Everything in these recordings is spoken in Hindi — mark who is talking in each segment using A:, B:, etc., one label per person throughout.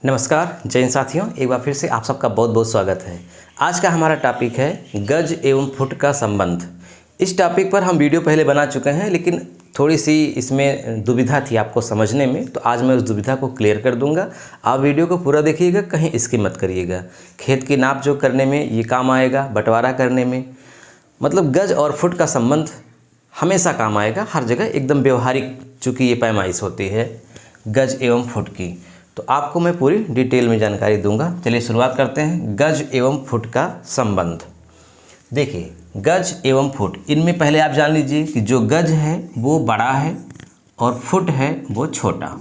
A: नमस्कार जय हिंद साथियों, एक बार फिर से आप सबका बहुत बहुत स्वागत है। आज का हमारा टॉपिक है गज एवं फुट का संबंध। इस टॉपिक पर हम वीडियो पहले बना चुके हैं, लेकिन थोड़ी सी इसमें दुविधा थी आपको समझने में, तो आज मैं उस दुविधा को क्लियर कर दूंगा। आप वीडियो को पूरा देखिएगा, कहीं स्किप मत करिएगा। खेत की नाप जोख करने में ये काम आएगा, बंटवारा करने में, मतलब गज और फुट का संबंध हमेशा काम आएगा, हर जगह एकदम व्यवहारिक, चूँकि ये पैमाइश होती है गज एवं फुट की, तो आपको मैं पूरी डिटेल में जानकारी दूंगा। चलिए शुरुआत करते हैं। गज एवं फुट का संबंध। देखिए, गज एवं फुट, इनमें पहले आप जान लीजिए कि जो गज है वो बड़ा है और फुट है वो छोटा।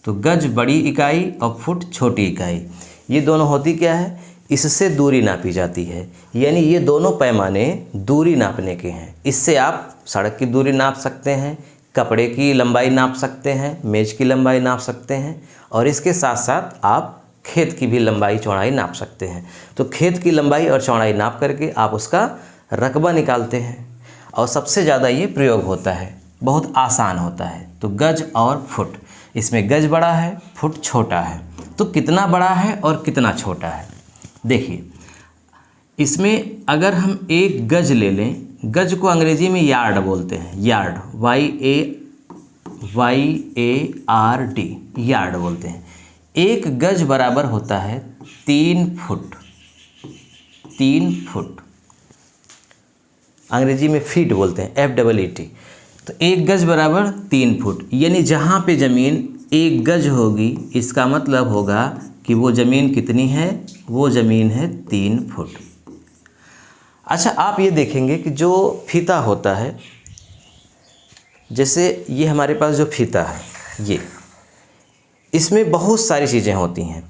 A: तो गज बड़ी इकाई और फुट छोटी इकाई, ये दोनों होती क्या है, इससे दूरी नापी जाती है। यानी ये दोनों पैमाने दूरी नापने के हैं। इससे आप सड़क की दूरी नाप सकते हैं, कपड़े की लंबाई नाप सकते हैं, मेज की लंबाई नाप सकते हैं, और इसके साथ साथ आप खेत की भी लंबाई चौड़ाई नाप सकते हैं। तो खेत की लंबाई और चौड़ाई नाप करके आप उसका रकबा निकालते हैं, और सबसे ज़्यादा ये प्रयोग होता है, बहुत आसान होता है। तो गज और फुट, इसमें गज बड़ा है, फुट छोटा है। तो कितना बड़ा है और कितना छोटा है, देखिए इसमें अगर हम एक गज ले लें, गज को अंग्रेजी में यार्ड बोलते हैं, यार्ड, YARD, यार्ड बोलते हैं। एक गज बराबर होता है 3 फुट, 3 फुट, अंग्रेजी में फीट बोलते हैं, FEET। तो एक गज बराबर 3 फुट, यानी जहाँ पे ज़मीन एक गज होगी, इसका मतलब होगा कि वो ज़मीन कितनी है, वो ज़मीन है 3 फुट। अच्छा, आप ये देखेंगे कि जो फीता होता है, जैसे ये हमारे पास जो फीता है, ये इसमें बहुत सारी चीज़ें होती हैं।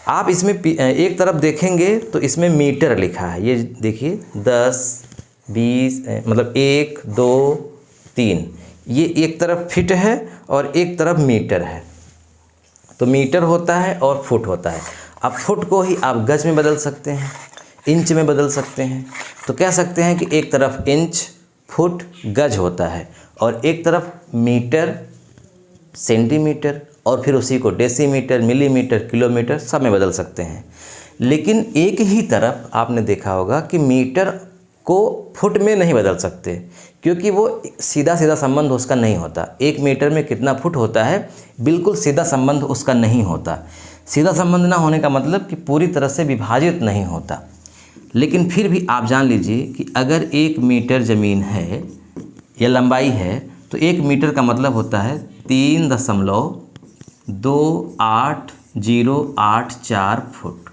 A: आप इसमें एक तरफ देखेंगे तो इसमें मीटर लिखा है, ये देखिए 10, 20, मतलब 1, 2, 3, ये एक तरफ फिट है और एक तरफ मीटर है। तो मीटर होता है और फुट होता है। अब फुट को ही आप गज में बदल सकते हैं, इंच में बदल सकते हैं। तो कह सकते हैं कि एक तरफ इंच, फुट, गज होता है, और एक तरफ मीटर, सेंटीमीटर, और फिर उसी को डेसीमीटर, मिलीमीटर, किलोमीटर सब में बदल सकते हैं। लेकिन एक ही तरफ आपने देखा होगा कि मीटर को फुट में नहीं बदल सकते, क्योंकि वो सीधा सीधा संबंध उसका नहीं होता। 1 मीटर में कितना फुट होता है, बिल्कुल सीधा संबंध उसका नहीं होता। सीधा संबंध ना होने का मतलब कि पूरी तरह से विभाजित नहीं होता। लेकिन फिर भी आप जान लीजिए कि अगर 1 मीटर ज़मीन है या लंबाई है, तो 1 मीटर का मतलब होता है 3.28084 फुट।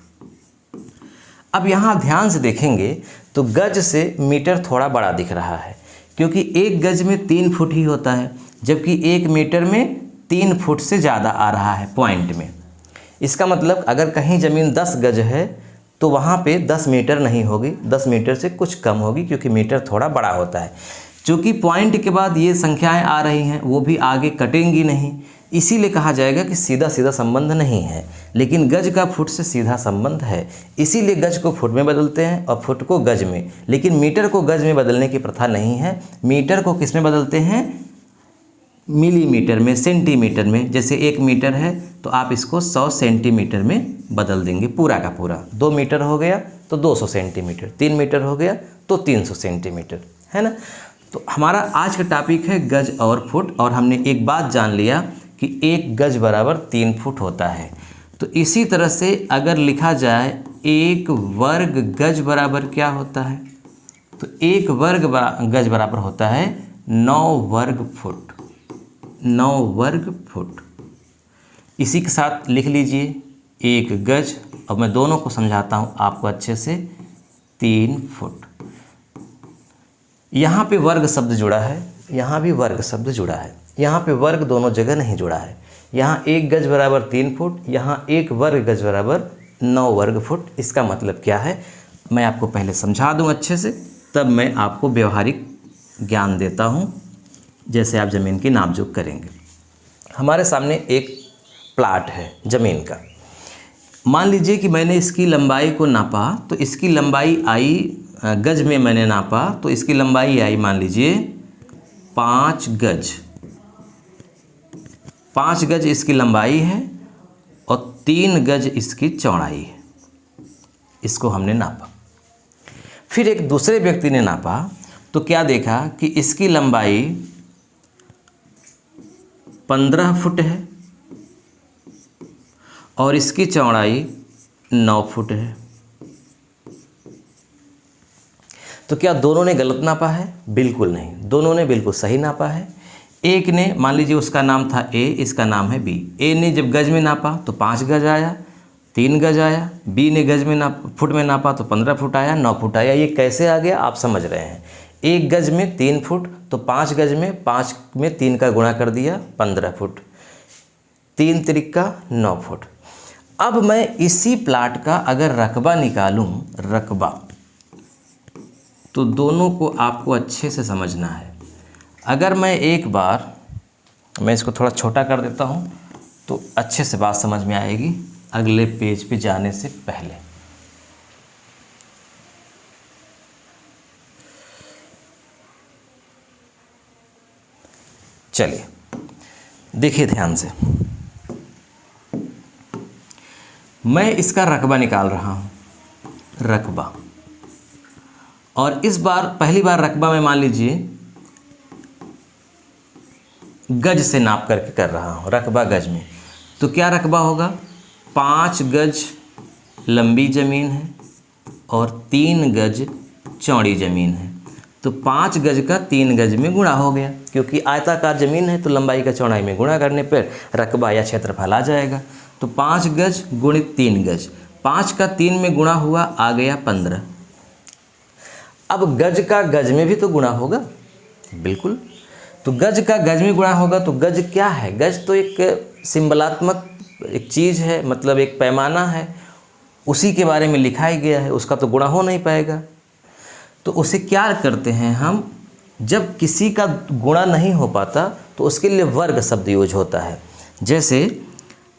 A: अब यहाँ ध्यान से देखेंगे तो गज से मीटर थोड़ा बड़ा दिख रहा है, क्योंकि एक गज में 3 फुट ही होता है, जबकि 1 मीटर में 3 फुट से ज़्यादा आ रहा है पॉइंट में। इसका मतलब अगर कहीं ज़मीन 10 गज है तो वहाँ पे 10 मीटर नहीं होगी, 10 मीटर से कुछ कम होगी, क्योंकि मीटर थोड़ा बड़ा होता है। चूँकि पॉइंट के बाद ये संख्याएं आ रही हैं, वो भी आगे कटेंगी नहीं, इसीलिए कहा जाएगा कि सीधा सीधा संबंध नहीं है। लेकिन गज का फुट से सीधा संबंध है, इसीलिए गज को फुट में बदलते हैं और फुट को गज में। लेकिन मीटर को गज में बदलने की प्रथा नहीं है। मीटर को किस में बदलते हैं, मिलीमीटर में, सेंटीमीटर में। जैसे 1 मीटर है तो आप इसको 100 सेंटीमीटर में बदल देंगे, पूरा का पूरा। 2 मीटर हो गया तो 200 सेंटीमीटर, 3 मीटर हो गया तो 300 सेंटीमीटर, है ना। तो हमारा आज का टॉपिक है गज और फुट, और हमने एक बात जान लिया कि 1 गज बराबर 3 फुट होता है। तो इसी तरह से अगर लिखा जाए 1 वर्ग गज बराबर क्या होता है, तो 1 वर्ग गज बराबर होता है 9 वर्ग फुट, 9 वर्ग फुट। इसी के साथ लिख लीजिए 1 गज, और मैं दोनों को समझाता हूँ आपको अच्छे से, 3 फुट। यहाँ पे वर्ग शब्द जुड़ा है, यहाँ भी वर्ग शब्द जुड़ा है, यहाँ पे वर्ग दोनों जगह नहीं जुड़ा है। यहाँ 1 गज बराबर 3 फुट, यहाँ 1 वर्ग गज बराबर 9 वर्ग फुट। इसका मतलब क्या है, मैं आपको पहले समझा दूँ अच्छे से, तब मैं आपको व्यवहारिक ज्ञान देता हूँ, जैसे आप ज़मीन की नापजोख करेंगे। हमारे सामने एक प्लाट है ज़मीन का। मान लीजिए कि मैंने इसकी लंबाई को नापा, तो इसकी लंबाई आई, गज में मैंने नापा तो इसकी लंबाई आई, मान लीजिए 5 गज। 5 गज इसकी लंबाई है और 3 गज इसकी चौड़ाई है। इसको हमने नापा। फिर एक दूसरे व्यक्ति ने नापा तो क्या देखा कि इसकी लंबाई 15 फुट है और इसकी चौड़ाई 9 फुट है। तो क्या दोनों ने गलत नापा है? बिल्कुल नहीं, दोनों ने बिल्कुल सही नापा है। एक ने, मान लीजिए उसका नाम था ए, इसका नाम है बी। ए ने जब गज में नापा तो 5 गज आया, 3 गज आया। बी ने गज में फुट में नापा तो 15 फुट आया, 9 फुट आया। ये कैसे आ गया आप समझ रहे हैं। 1 गज में 3 फुट तो 5 गज में 5 में 3 का गुणा कर दिया 15 फुट, 3 त्रिका 9 फुट। अब मैं इसी प्लाट का अगर रकबा निकालूं, रकबा, तो दोनों को आपको अच्छे से समझना है। अगर मैं एक बार, मैं इसको थोड़ा छोटा कर देता हूँ तो अच्छे से बात समझ में आएगी अगले पेज पे जाने से पहले। चलिए देखिए ध्यान से, मैं इसका रकबा निकाल रहा हूँ, रकबा। और इस बार पहली बार रकबा में मान लीजिए गज से नाप करके कर रहा हूँ, रकबा गज में। तो क्या रकबा होगा? 5 गज लंबी ज़मीन है और 3 गज चौड़ी ज़मीन है। तो 5 गज का 3 गज में गुणा हो गया, क्योंकि आयताकार ज़मीन है तो लंबाई का चौड़ाई में गुणा करने पर रकबा या क्षेत्रफल आ जाएगा। तो 5 गज गुणित 3 गज, 5 का 3 में गुणा हुआ, आ गया 15। अब गज का गज में भी तो गुणा होगा, बिल्कुल। तो गज का गज में गुणा होगा तो गज क्या है? गज तो एक सिंबलात्मक एक चीज़ है, मतलब एक पैमाना है, उसी के बारे में लिखा ही गया है, उसका तो गुणा हो नहीं पाएगा। तो उसे क्या करते हैं हम, जब किसी का गुणा नहीं हो पाता तो उसके लिए वर्ग शब्द यूज होता है। जैसे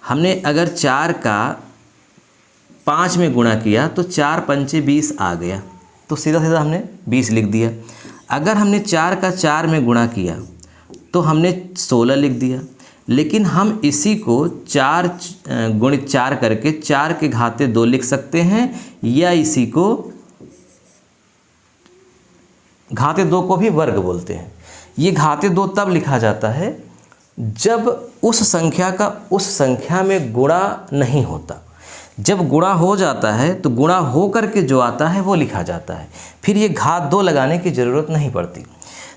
A: हमने अगर 4 का 5 में गुणा किया तो 4 पंचे 20 आ गया, तो सीधा सीधा हमने 20 लिख दिया। अगर हमने 4 का 4 में गुणा किया तो हमने 16 लिख दिया। लेकिन हम इसी को 4 गुणित 4 करके 4 के घाते 2 लिख सकते हैं, या इसी को घाते 2 को भी वर्ग बोलते हैं। ये घाते 2 तब लिखा जाता है जब उस संख्या का उस संख्या में गुणा नहीं होता। जब गुणा हो जाता है तो गुणा हो करके जो आता है वो लिखा जाता है, फिर ये घात 2 लगाने की ज़रूरत नहीं पड़ती।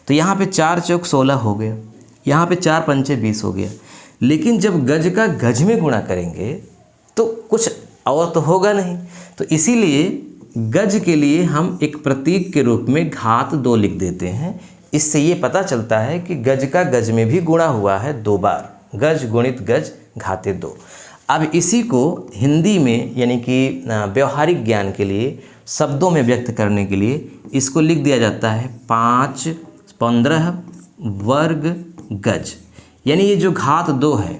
A: तो यहाँ पे 4 चौक 16 हो गया, यहाँ पे 4 पंचे 20 हो गया। लेकिन जब गज का गज में गुणा करेंगे तो कुछ और तो होगा नहीं, तो इसीलिए गज के लिए हम एक प्रतीक के रूप में घात 2 लिख देते हैं। इससे ये पता चलता है कि गज का गज में भी गुणा हुआ है 2 बार, गज गुणित गज घाते 2। अब इसी को हिंदी में यानी कि व्यवहारिक ज्ञान के लिए, शब्दों में व्यक्त करने के लिए इसको लिख दिया जाता है 15 वर्ग गज। यानी ये जो घात 2 है,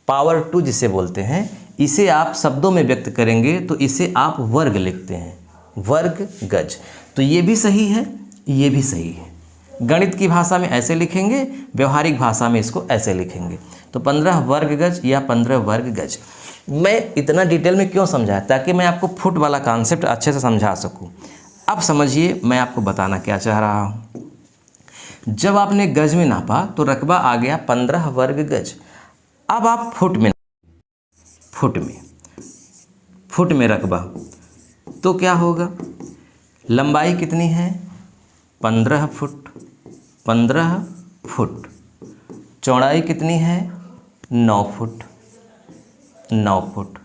A: पावर 2 जिसे बोलते हैं, इसे आप शब्दों में व्यक्त करेंगे तो इसे आप वर्ग लिखते हैं, वर्ग गज। तो ये भी सही है, ये भी सही है। गणित की भाषा में ऐसे लिखेंगे, व्यवहारिक भाषा में इसको ऐसे लिखेंगे। तो 15 वर्ग गज या 15 वर्ग गज। मैं इतना डिटेल में क्यों समझाया? ताकि मैं आपको फुट वाला कॉन्सेप्ट अच्छे से समझा सकूं। अब समझिए मैं आपको बताना क्या चाह रहा हूं। जब आपने गज में नापा तो रकबा आ गया 15 वर्ग गज। अब आप फुट में रकबा, तो क्या होगा? लंबाई कितनी है? 15 फुट, 15 फुट। चौड़ाई कितनी है? 9 फुट, 9 फुट।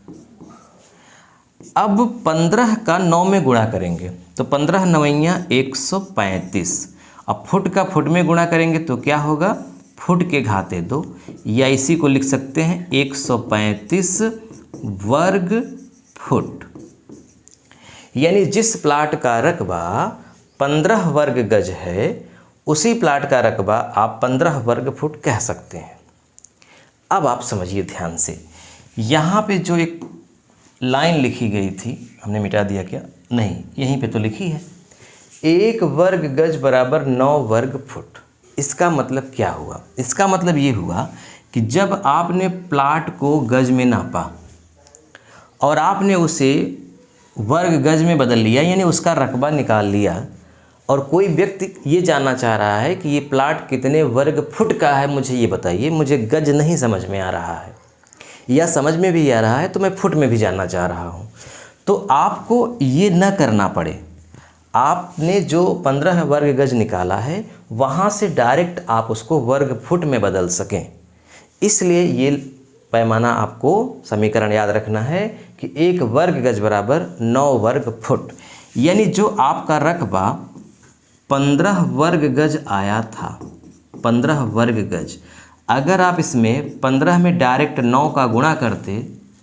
A: अब 15 का 9 में गुणा करेंगे तो 15 9 135। अब फुट का फुट में गुणा करेंगे तो क्या होगा? फुट के घाते 2, या इसी को लिख सकते हैं 135 वर्ग फुट। यानी जिस प्लाट का रकबा 15 वर्ग गज है, उसी प्लाट का रकबा आप 15 वर्ग फुट कह सकते हैं। अब आप समझिए ध्यान से, यहाँ पे जो एक लाइन लिखी गई थी, हमने मिटा दिया क्या? नहीं, यहीं पे तो लिखी है 1 वर्ग गज बराबर 9 वर्ग फुट। इसका मतलब क्या हुआ? इसका मतलब ये हुआ कि जब आपने प्लाट को गज में नापा, और आपने उसे वर्ग गज में बदल लिया, यानी उसका रकबा निकाल लिया, और कोई व्यक्ति ये जानना चाह रहा है कि ये प्लाट कितने वर्ग फुट का है, मुझे ये बताइए, मुझे गज नहीं समझ में आ रहा है, या समझ में भी आ रहा है तो मैं फुट में भी जानना चाह रहा हूँ। तो आपको ये न करना पड़े, आपने जो 15 वर्ग गज निकाला है वहाँ से डायरेक्ट आप उसको वर्ग फुट में बदल सकें, इसलिए ये पैमाना आपको समीकरण याद रखना है कि 1 वर्ग गज बराबर 9 वर्ग फुट। यानी जो आपका रकबा 15 वर्ग गज आया था, 15 वर्ग गज, अगर आप इसमें 15 में डायरेक्ट 9 का गुणा करते,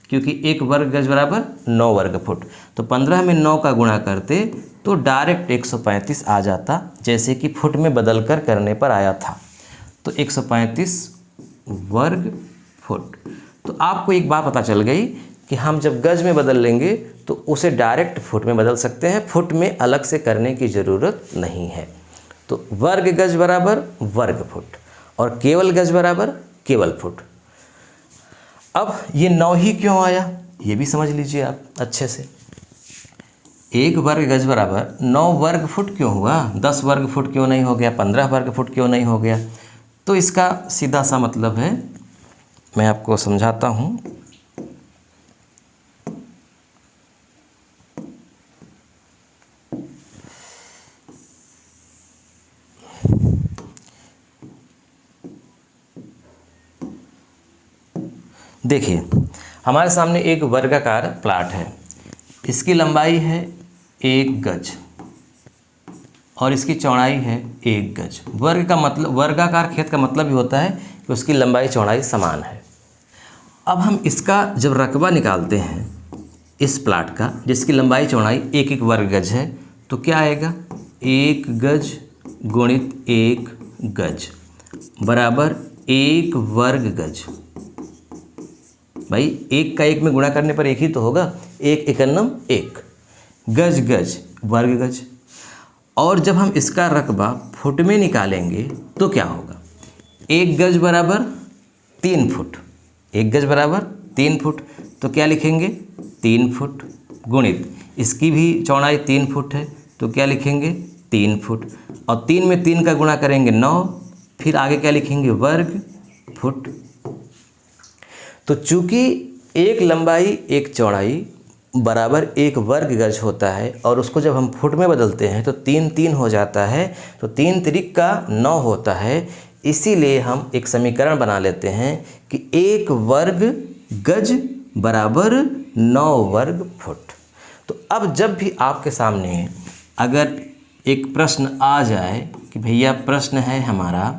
A: क्योंकि 1 वर्ग गज बराबर 9 वर्ग फुट, तो 15 में 9 का गुणा करते तो डायरेक्ट 135 आ जाता, जैसे कि फुट में बदल कर करने पर आया था। तो 135 वर्ग फुट। तो आपको एक बात पता चल गई कि हम जब गज में बदल लेंगे तो उसे डायरेक्ट फुट में बदल सकते हैं, फुट में अलग से करने की ज़रूरत नहीं है। तो वर्ग गज बराबर वर्ग फुट और केवल गज बराबर केवल फुट। अब ये 9 ही क्यों आया ये भी समझ लीजिए आप अच्छे से। 1 वर्ग गज बराबर 9 वर्ग फुट क्यों हुआ, 10 वर्ग फुट क्यों नहीं हो गया, 15 वर्ग फुट क्यों नहीं हो गया? तो इसका सीधा सा मतलब है, मैं आपको समझाता हूँ। देखिए, हमारे सामने एक वर्गाकार प्लाट है, इसकी लंबाई है 1 गज और इसकी चौड़ाई है 1 गज। वर्ग का मतलब, वर्गाकार खेत का मतलब ही होता है कि उसकी लंबाई चौड़ाई समान है। अब हम इसका जब रकबा निकालते हैं इस प्लाट का, जिसकी लंबाई चौड़ाई 1 वर्ग गज है, तो क्या आएगा, 1 गज गुणित 1 गज बराबर 1 वर्ग गज। भाई 1 का 1 में गुणा करने पर 1 ही तो होगा, 1 एकन्नम 1, गज गज वर्ग गज। और जब हम इसका रकबा फुट में निकालेंगे तो क्या होगा, 1 गज बराबर 3 फुट, 1 गज बराबर 3 फुट, तो क्या लिखेंगे 3 फुट गुणित इसकी भी चौड़ाई 3 फुट है, तो क्या लिखेंगे 3 फुट, और 3 में 3 का गुणा करेंगे 9, फिर आगे क्या लिखेंगे वर्ग फुट। तो चूँकि एक लंबाई एक चौड़ाई बराबर 1 वर्ग गज होता है और उसको जब हम फुट में बदलते हैं तो 3 3 हो जाता है, तो 3 त्रिक का 9 होता है। इसीलिए हम एक समीकरण बना लेते हैं कि 1 वर्ग गज बराबर 9 वर्ग फुट। तो अब जब भी आपके सामने अगर एक प्रश्न आ जाए कि भैया प्रश्न है हमारा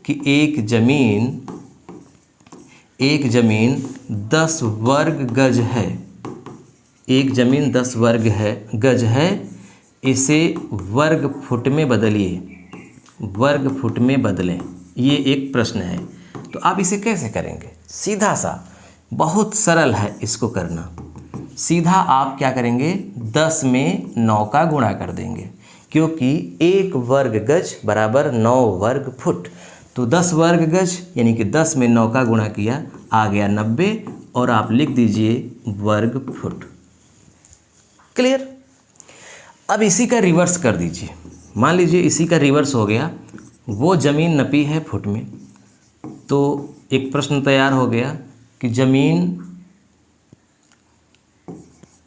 A: कि एक ज़मीन 10 वर्ग गज है, एक ज़मीन 10 वर्ग गज है, इसे वर्ग फुट में बदलिए, वर्ग फुट में बदलें, ये एक प्रश्न है। तो आप इसे कैसे करेंगे, सीधा सा, बहुत सरल है इसको करना। सीधा आप क्या करेंगे, 10 में 9 का गुणा कर देंगे, क्योंकि 1 वर्ग गज बराबर 9 वर्ग फुट। तो 10 वर्ग गज यानी कि 10 में 9 का गुणा किया, आ गया 90, और आप लिख दीजिए वर्ग फुट। क्लियर। अब इसी का रिवर्स कर दीजिए, मान लीजिए इसी का रिवर्स हो गया, वो ज़मीन नपी है फुट में, तो एक प्रश्न तैयार हो गया कि ज़मीन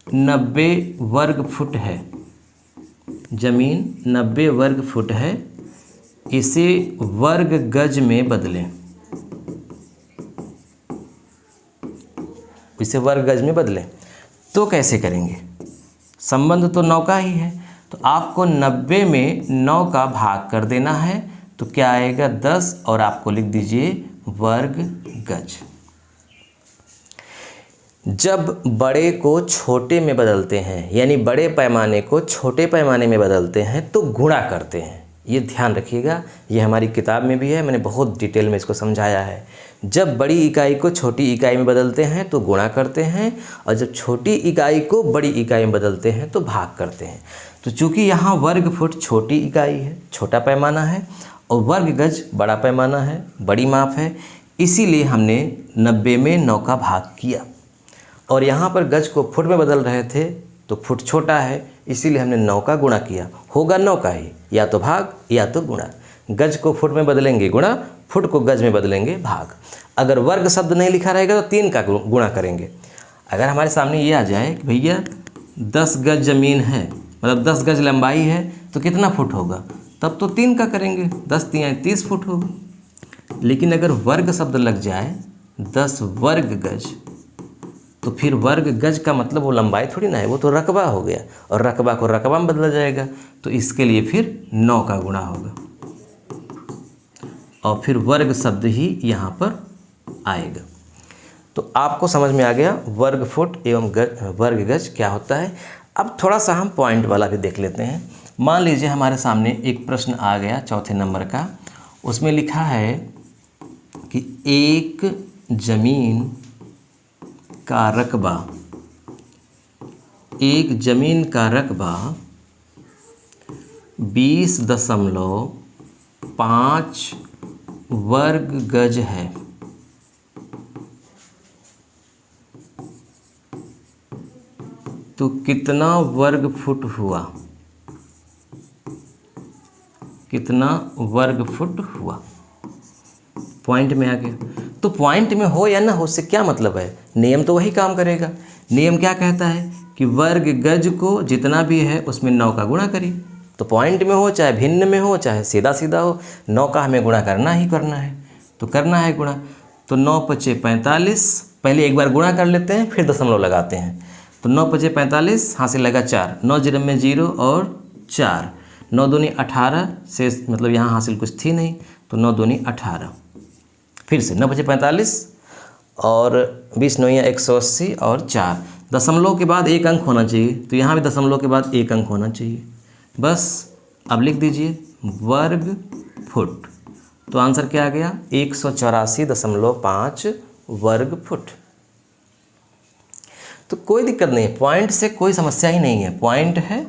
A: 90 वर्ग फुट है, ज़मीन 90 वर्ग फुट है, इसे वर्ग गज में बदलें, इसे वर्ग गज में बदलें। तो कैसे करेंगे, संबंध तो 9 का ही है, तो आपको 90 में 9 का भाग कर देना है, तो क्या आएगा 10, और आपको लिख दीजिए वर्ग गज। जब बड़े को छोटे में बदलते हैं, यानी बड़े पैमाने को छोटे पैमाने में बदलते हैं, तो गुणा करते हैं। ये ध्यान रखिएगा, ये हमारी किताब में भी है, मैंने बहुत डिटेल में इसको समझाया है। जब बड़ी इकाई को छोटी इकाई में बदलते हैं तो गुणा करते हैं, और जब छोटी इकाई को बड़ी इकाई में बदलते हैं तो भाग करते हैं। तो चूँकि यहाँ वर्ग फुट छोटी इकाई है, छोटा पैमाना है, और वर्ग गज बड़ा पैमाना है, बड़ी माप है, इसीलिए हमने 90 में 9 का भाग किया। और यहाँ पर गज को फुट में बदल रहे थे तो फुट छोटा है, इसीलिए हमने 9 का गुणा किया, होगा 9 का ही, या तो भाग या तो गुणा। गज को फुट में बदलेंगे गुणा, फुट को गज में बदलेंगे भाग। अगर वर्ग शब्द नहीं लिखा रहेगा तो 3 का गुणा करेंगे। अगर हमारे सामने ये आ जाए कि भैया 10 गज ज़मीन है, मतलब 10 गज लंबाई है, तो कितना फुट होगा, तब तो 3 का करेंगे, 10 3 30 फुट होगा। लेकिन अगर वर्ग शब्द लग जाए 10 वर्ग गज, तो फिर वर्ग गज का मतलब वो लंबाई थोड़ी ना है, वो तो रकबा हो गया, और रकबा को रकबा में बदला जाएगा, तो इसके लिए फिर 9 का गुणा होगा और फिर वर्ग शब्द ही यहाँ पर आएगा। तो आपको समझ में आ गया वर्ग फुट एवं वर्ग गज क्या होता है। अब थोड़ा सा हम पॉइंट वाला भी देख लेते हैं। मान लीजिए हमारे सामने एक प्रश्न आ गया चौथे नंबर का, उसमें लिखा है कि एक ज़मीन का रकबा, एक ज़मीन का रकबा 20.5 वर्ग गज है। तो कितना वर्ग फुट हुआ, कितना वर्ग फुट हुआ। पॉइंट में आ गया। तो पॉइंट में हो या ना हो, उससे क्या मतलब है, नियम तो वही काम करेगा। नियम क्या कहता है कि वर्ग गज को जितना भी है उसमें 9 का गुणा करिए। तो पॉइंट में हो चाहे भिन्न में हो चाहे सीधा सीधा हो, 9 का हमें गुणा करना ही करना है, तो करना है गुणा। तो 9 पचे 45, पहले एक बार गुणा कर लेते हैं फिर दशमलव लगाते हैं। तो 9 पचे 45, हासिल लगा 4, 9 जीरो में 0 और 4, 9 दूनी 18 से, मतलब यहाँ हासिल कुछ थी नहीं, तो 9 दूनी 18। फिर से 9 बजे 45 और 20 9 180 और 4, दशमलव के बाद एक अंक होना चाहिए, तो यहाँ भी दशमलव के बाद एक अंक होना चाहिए। बस अब लिख दीजिए वर्ग फुट। तो आंसर क्या आ गया, 184.5 वर्ग फुट। तो कोई दिक्कत नहीं है, पॉइंट से कोई समस्या ही नहीं है, पॉइंट है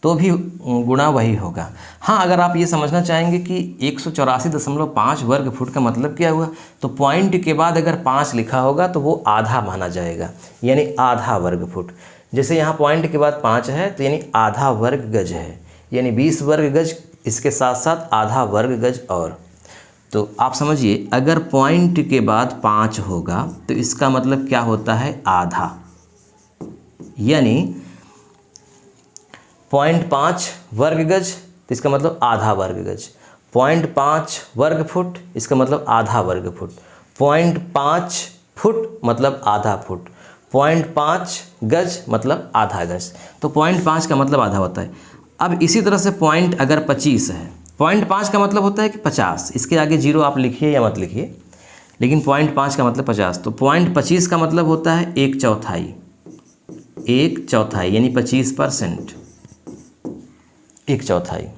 A: तो भी गुणा वही होगा। हाँ, अगर आप ये समझना चाहेंगे कि 184.5 वर्ग फुट का मतलब क्या हुआ, तो पॉइंट के बाद अगर 5 लिखा होगा तो वो आधा माना जाएगा, यानी आधा वर्ग फुट। जैसे यहाँ पॉइंट के बाद 5 है तो यानी आधा वर्ग गज है, यानी 20 वर्ग गज, इसके साथ साथ आधा वर्ग गज। और तो आप समझिए अगर पॉइंट के बाद 5 होगा तो इसका मतलब क्या होता है, आधा, यानी 0.5 वर्ग गज, तो इसका मतलब आधा वर्ग गज। 0.5 वर्ग फुट, इसका मतलब आधा वर्ग फुट। 0.5 फुट मतलब आधा फुट। 0.5 गज मतलब आधा गज। तो 0.5 का मतलब आधा होता है। अब इसी तरह से पॉइंट अगर 25 है, 0.5 का मतलब होता है कि 50, इसके आगे 0 आप लिखिए या मत लिखिए, लेकिन 0.5 का मतलब 50। तो 0.25 का मतलब होता है 1/4, 1/4 यानी 25%, 1/4।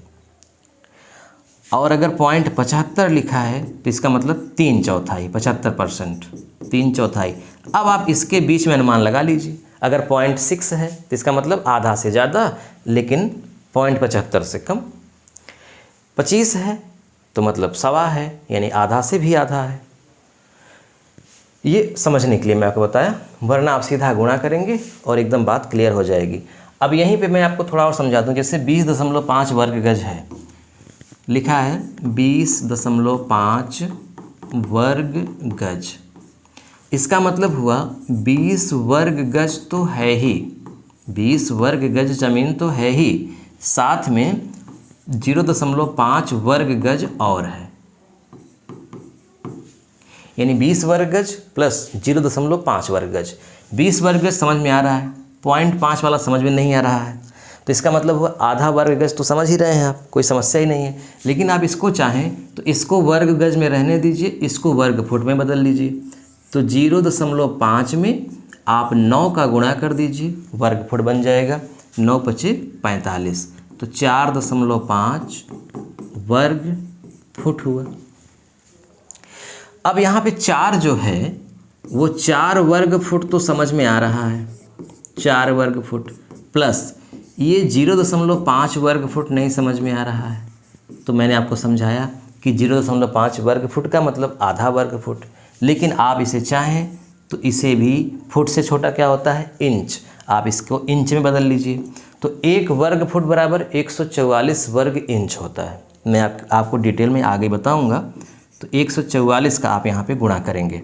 A: और अगर 0.75 लिखा है तो इसका मतलब 3/4, 75%, 3/4। अब आप इसके बीच में अनुमान लगा लीजिए, अगर 0.6 है तो इसका मतलब आधा से ज़्यादा लेकिन 0.75 से कम। 25 है तो मतलब सवा है, यानी आधा से भी आधा है। ये समझने के लिए मैं आपको बताया, वरना आप सीधा गुणा करेंगे और एकदम बात क्लियर हो जाएगी। अब यहीं पे मैं आपको थोड़ा और समझा दूँ। जैसे 20.5 वर्ग गज है, लिखा है 20.5 वर्ग गज, इसका मतलब हुआ 20 वर्ग गज तो है ही, 20 वर्ग गज ज़मीन तो है ही, साथ में 0.5 वर्ग गज और है, यानी 20 वर्ग गज प्लस 0.5 वर्ग गज। 20 वर्ग गज समझ में आ रहा है, 0.5 वाला समझ में नहीं आ रहा है, तो इसका मतलब हुआ आधा वर्ग गज। तो समझ ही रहे हैं आप, कोई समस्या ही नहीं है। लेकिन आप इसको चाहें तो इसको वर्ग गज में रहने दीजिए, इसको वर्ग फुट में बदल लीजिए। तो 0.5 में आप 9 का गुणा कर दीजिए, वर्ग फुट बन जाएगा। 9 पचे 45, तो 4.5 वर्ग फुट हुआ। अब यहाँ पे 4 जो है वो 4 वर्ग फुट तो समझ में आ रहा है, 4 वर्ग फुट प्लस ये 0.5 वर्ग फुट नहीं समझ में आ रहा है। तो मैंने आपको समझाया कि 0.5 वर्ग फुट का मतलब आधा वर्ग फुट। लेकिन आप इसे चाहें तो इसे भी फुट से छोटा क्या होता है, इंच। आप इसको इंच में बदल लीजिए, तो 1 वर्ग फुट बराबर 144 वर्ग इंच होता है। मैं आपको डिटेल में आगे बताऊंगा। तो 144 का आप यहाँ पे गुणा करेंगे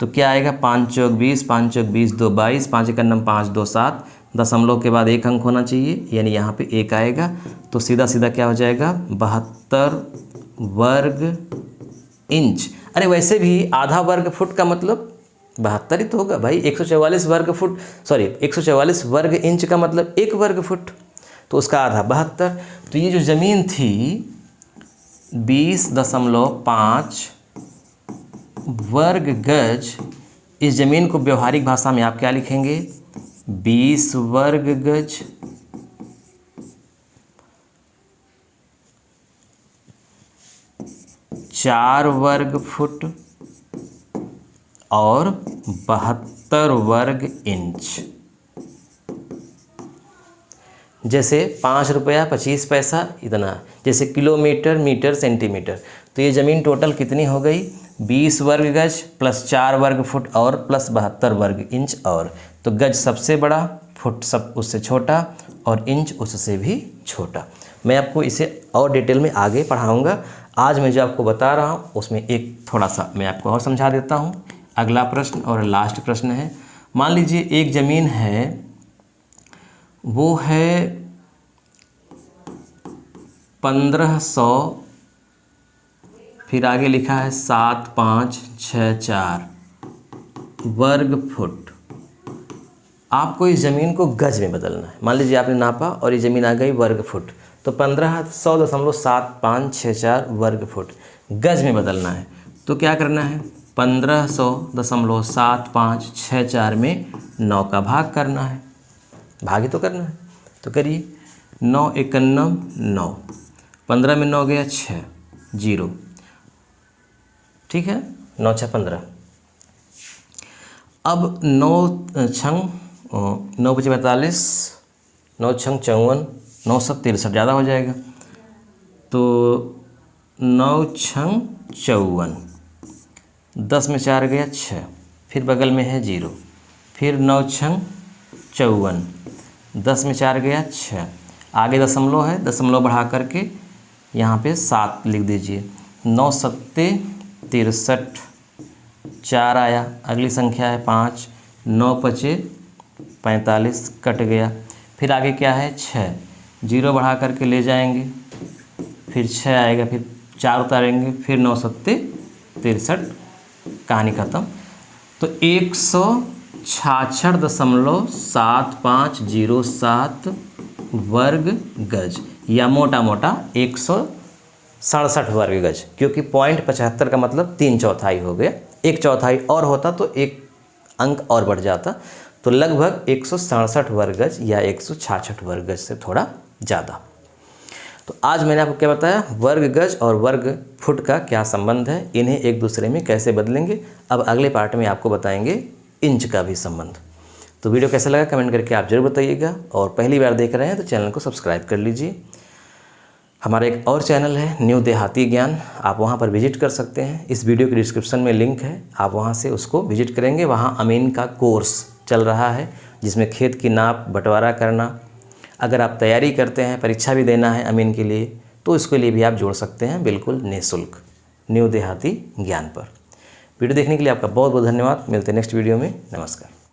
A: तो क्या आएगा, 5 चौक 20, 5 चौक 20, 2 22, 5 एक नम 5, 2 7, दशमलव के बाद 1 अंक होना चाहिए, यानी यहाँ पे 1 आएगा। तो सीधा सीधा क्या हो जाएगा, 72 वर्ग इंच। अरे वैसे भी आधा वर्ग फुट का मतलब 72 ही तो होगा भाई। 144 वर्ग फुट, सॉरी 144 वर्ग इंच का मतलब 1 वर्ग फुट, तो उसका आधा 72। तो ये जो ज़मीन थी 20.5 वर्ग गज, इस ज़मीन को व्यवहारिक भाषा में आप क्या लिखेंगे, 20 वर्ग गज। चार वर्ग फुट और 72 वर्ग इंच। जैसे 5 रुपया 25 पैसा इतना, जैसे किलोमीटर, मीटर, सेंटीमीटर। तो ये ज़मीन टोटल कितनी हो गई, 20 वर्ग गज प्लस 4 वर्ग फुट और प्लस 72 वर्ग इंच। और तो गज सबसे बड़ा, फुट सब उससे छोटा और इंच उससे भी छोटा। मैं आपको इसे और डिटेल में आगे पढ़ाऊँगा। आज मैं जो आपको बता रहा हूँ उसमें एक थोड़ा सा मैं आपको और समझा देता हूँ। अगला प्रश्न और लास्ट प्रश्न है, मान लीजिए एक ज़मीन है, वो है 1500, फिर आगे लिखा है 7564 वर्ग फुट। आपको इस ज़मीन को गज में बदलना है। मान लीजिए आपने नापा और ये ज़मीन आ गई वर्ग फुट, तो 1500.7564 वर्ग फुट गज में बदलना है। तो क्या करना है, 1500.7564 में 9 का भाग करना है। भाग ही तो करना है, तो करिए। 9 एकन्नम 9, 15 में 9 गया 6, 0, ठीक है, 9 6 15। अब 9 छंग 9 बचे 42, 9 छंग 54, 9 सब 63, ज़्यादा हो जाएगा। तो 9 छंग 54, 10 में 4 गया 6, फिर बगल में है 0, फिर 9 छंग 54, 10 में 4 गया 6, आगे दशमलव है, दशमलव बढ़ा करके यहाँ पे 7 लिख दीजिए। 9 सत्ते 63, 4 आया, अगली संख्या है 5, 9 पचे 45, कट गया। फिर आगे क्या है 6, 0 बढ़ा करके ले जाएंगे, फिर 6 आएगा, फिर 4 उतारेंगे, फिर 9 सत्ते 63, कहानी ख़त्म। तो 166.7507 वर्ग गज, या मोटा मोटा 167 वर्ग गज, क्योंकि 0.75 का मतलब 3/4 हो गया। 1/4 और होता तो 1 अंक और बढ़ जाता, तो लगभग 167 वर्ग गज या 166 वर्ग गज से थोड़ा ज़्यादा। तो आज मैंने आपको क्या बताया, वर्ग गज और वर्ग फुट का क्या संबंध है, इन्हें एक दूसरे में कैसे बदलेंगे। अब अगले पार्ट में आपको बताएंगे इंच का भी संबंध। तो वीडियो कैसा लगा कमेंट करके आप जरूर बताइएगा, और पहली बार देख रहे हैं तो चैनल को सब्सक्राइब कर लीजिए। हमारा एक और चैनल है न्यू देहाती ज्ञान, आप वहां पर विजिट कर सकते हैं। इस वीडियो के डिस्क्रिप्शन में लिंक है, आप वहां से उसको विजिट करेंगे। वहां अमीन का कोर्स चल रहा है, जिसमें खेत की नाप बंटवारा करना, अगर आप तैयारी करते हैं, परीक्षा भी देना है अमीन के लिए, तो इसके लिए भी आप जोड़ सकते हैं बिल्कुल निःशुल्क न्यू देहाती ज्ञान पर। वीडियो देखने के लिए आपका बहुत बहुत धन्यवाद। मिलते हैं नेक्स्ट वीडियो में। नमस्कार।